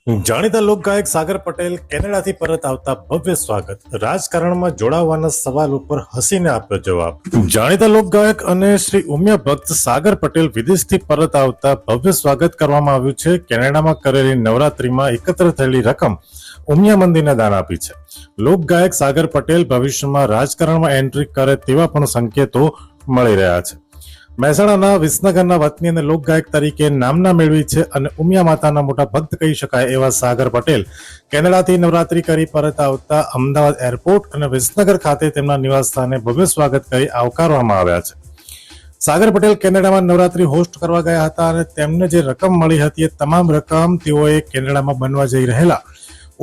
જાણીતા લોકગાયક સાગર પટેલ કેનેડાથી પરત આવતા ભવ્ય સ્વાગત, રાજકારણમાં જોડાવાના સવાલ ઉપર હસીને આપ્યો જવાબ. જાણીતા લોકગાયક અને શ્રી ઉમિયા ભક્ત સાગર પટેલ વિદેશથી પરત આવતા ભવ્ય સ્વાગત કરવામાં આવ્યું છે. કેનેડામાં કરેલી નવરાત્રીમાં એકત્ર થયેલી રકમ ઉમિયા મંદિરને દાન આપી છે. લોકગાયક સાગર પટેલ ભવિષ્યમાં રાજકારણમાં એન્ટ્રી કરે તેવા પણ સંકેતો મળી રહ્યા છે. મહેસાણાના વિસનગરના વતની અને લોકગાયક તરીકે નામના મેળવી છે અને ઉમિયા માતાના મોટા ભક્ત કહી શકાય એવા સાગર પટેલ કેનેડાથી નવરાત્રી કરી પરત આવતા અમદાવાદ એરપોર્ટ અને વિસનગર ખાતે તેમના નિવાસસ્થાને ભવ્ય સ્વાગત કરી આવકારવામાં આવ્યા છે. સાગર પટેલ કેનેડામાં નવરાત્રી હોસ્ટ કરવા ગયા હતા અને તેમને જે રકમ મળી હતી એ તમામ રકમ તેઓએ કેનેડામાં બનવા જઈ રહેલા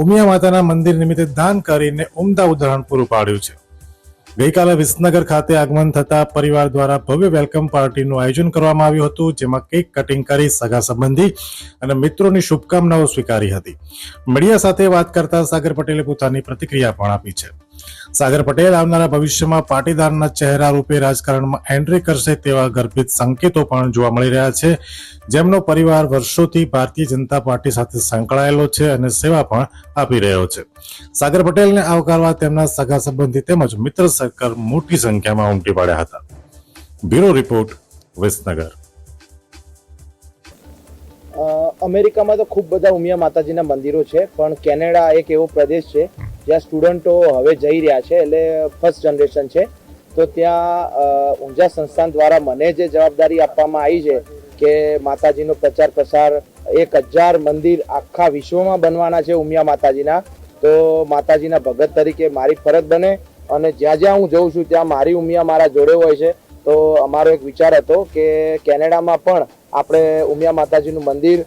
ઉમિયા માતાના મંદિર નિમિત્તે દાન કરીને ઉમદા ઉદાહરણ પૂરું પાડ્યું છે. ગઈકાલે વિસનગર ખાતે આગમન થતા પરિવાર દ્વારા ભવ્ય વેલકમ પાર્ટીનું આયોજન કરવામાં આવ્યું હતું, જેમાં કેક કટિંગ કરી સગા સંબંધી અને મિત્રોની શુભકામનાઓ સ્વીકારી હતી. મીડિયા સાથે વાત કરતા સાગર પટેલે પોતાની પ્રતિક્રિયા પણ આપી છે. સાગર પટેલ આવનારા ભવિષ્યમાં પાટીદારના ચહેરા રૂપે રાજકારણમાં એન્ટ્રી કરશે તેવા ગર્ભિત સંકેતો પણ જોવા મળી રહ્યા છે. જેમનો પરિવાર વર્ષોથી ભારતીય જનતા પાર્ટી સાથે સંકળાયેલો છે અને સેવા પણ આપી રહ્યો છે. સાગર પટેલને આવકારવા તેમના સગા સંબંધી તેમજ મિત્ર સર્કલ મોટી સંખ્યામાં ઉમટી પડ્યા હતા. Bureau report, Visnagar. અમેરિકામાં તો ખૂબ બધા ઉમિયા માતાજીના મંદિરો છે, પણ કેનેડા એક એવો પ્રદેશ છે જ્યાં સ્ટુડન્ટો હવે જઈ રહ્યા છે, એટલે ફર્સ્ટ જનરેશન છે. તો ત્યાં ઊંઝા સંસ્થાન દ્વારા મને જે જવાબદારી આપવામાં આવી છે કે માતાજીનો પ્રચાર પ્રસાર 1000 મંદિર આખા વિશ્વમાં બનવાના છે ઉમિયા માતાજીના. તો માતાજીના ભગત તરીકે મારી ફરજ બને અને જ્યાં જ્યાં હું જઉં છું ત્યાં મારી ઉમિયા મારા જોડે હોય છે. તો અમારો એક વિચાર હતો કે કેનેડામાં પણ આપણે ઉમિયા માતાજીનું મંદિર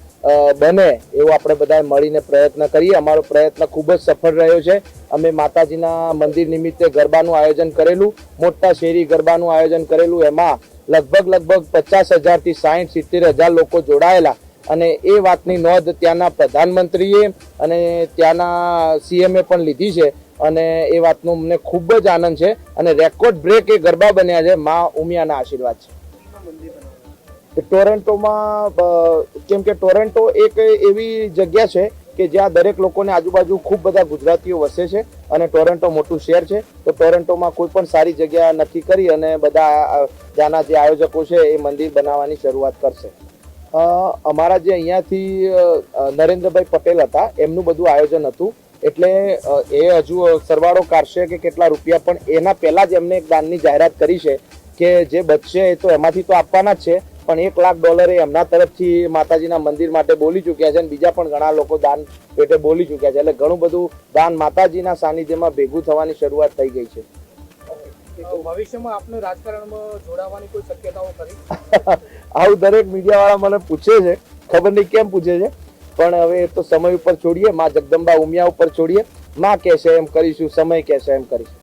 બને એવું આપણે બધા મળીને પ્રયત્ન કરીએ. અમારો પ્રયત્ન ખૂબ જ સફળ રહ્યો છે. અમે માતાજીના મંદિર નિમિત્તે ગરબાનું આયોજન કરેલું, મોટા શેરી ગરબાનું આયોજન કરેલું. એમાં લગભગ 50,000 થી 60-70,000 લોકો જોડાયેલા અને એ વાતની નોંધ ત્યાંના પ્રધાનમંત્રીએ અને ત્યાંના સીએમએ પણ લીધી છે અને એ વાતનો અમને ખૂબ જ આનંદ છે અને રેકોર્ડ બ્રેક એ ગરબા બન્યા છે. મા ઉમિયાના આશીર્વાદ છે. ટોરેન્ટોમાં, કેમ કે ટોરેન્ટો એક એવી જગ્યા છે કે જ્યાં દરેક લોકોને આજુબાજુ ખૂબ બધા ગુજરાતીઓ વસે છે અને ટોરેન્ટો મોટું શહેર છે. તો ટોરેન્ટોમાં કોઈ પણ સારી જગ્યા નક્કી કરી અને બધા ત્યાંના જે આયોજકો છે એ મંદિર બનાવવાની શરૂઆત કરશે. અમારા જે અહીંયાથી નરેન્દ્રભાઈ પટેલ હતા એમનું બધું આયોજન હતું, એટલે એ હજુ સરવાળો કાઢશે કે કેટલા રૂપિયા, પણ એના પહેલાં જ એમને એક દાનની જાહેરાત કરી છે કે જે બચશે એ તો એમાંથી તો આપવાના જ છે, પણ $1 લાખ એમના તરફથી માતાજીના મંદિર માટે બોલી ચૂક્યા છે અને બીજા પણ ઘણા લોકો દાન પેટે બોલી ચૂક્યા છે. એટલે ઘણું બધું દાન માતાજીના સાનિધ્યમાં ભેગું થવાની શરૂઆત થઈ ગઈ છે. ભવિષ્યમાં આપને રાજકારણમાં જોડાવાની કોઈ શક્યતાઓ ખરી? આવું દરેક મીડિયાવાળા મને પૂછે છે, ખબર નહીં કેમ પૂછે છે, પણ હવે એ તો સમય ઉપર છોડીએ, માં જગદંબા ઉમિયા ઉપર છોડીએ. માં કહેશે એમ કરીશું, સમય કહેશે એમ કરીશું.